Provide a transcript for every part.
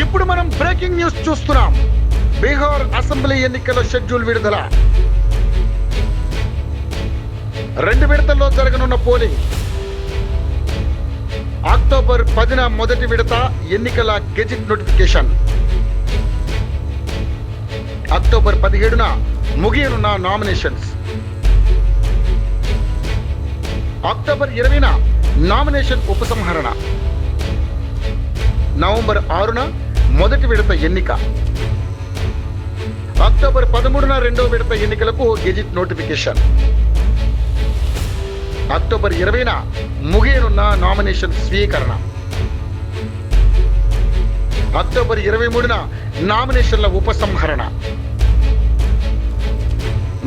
ఇప్పుడు మనం breaking news చూస్తున్నాం. బీహార్ అసెంబ్లీ ఎన్నికల షెడ్యూల్ విడుదల. 2 విడతల్లో జరగనున్న పోలింగ్. అక్టోబర్ 10న మొదటి విడత ఎన్నికల గెజిట్ నోటిఫికేషన్. అక్టోబర్ 17న ముగియనున్న నామినేషన్స్. అక్టోబర్ 20న నామినేషన్ ఉపసంహరణ. నవంబర్ 6న మొదటి విడత ఎన్నిక. అక్టోబర్ 13న రెండో విడత ఎన్నికలకు గెజిట్ నోటిఫికేషన్. అక్టోబర్ 20న ముగియనున్న నామినేషన్ స్వీకరణ. అక్టోబర్ 23న నామినేషన్ల ఉపసంహరణ.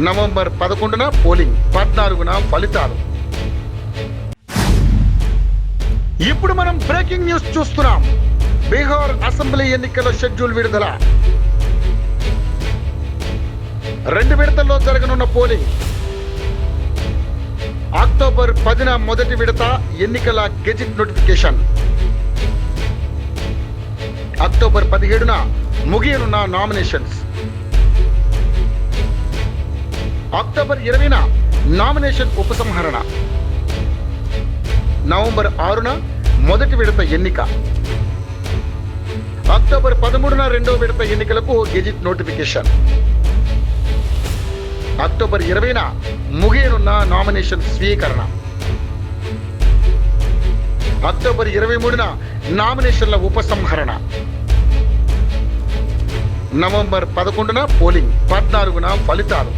నవంబర్ 11న పోలింగ్, 14న ఫలితాలు. ఇప్పుడు మనం బ్రేకింగ్ న్యూస్ చూస్తున్నాం. బీహార్ అసెంబ్లీ ఎన్నికల షెడ్యూల్ విడుదల. 2 విడతల్లో జరగనున్న పోలింగ్. అక్టోబర్ 10న మొదటి విడత ఎన్నికల గెజిట్ నోటిఫికేషన్. అక్టోబర్ 17న ముగియనున్న నామినేషన్స్. అక్టోబర్ 20న నామినేషన్ ఉపసంహరణ. నవంబర్ 6న మొదటి విడత ఎన్నిక. అక్టోబర్ 13న రెండో విడత ఎన్నికలకు గెజిట్ నోటిఫికేషన్. అక్టోబర్ 20న ముగియనున్న నామినేషన్ స్వీకరణ. అక్టోబర్ 23న నామినేషన్ల ఉపసంహరణ. నవంబర్ 11న పోలింగ్, 14న ఫలితాలు.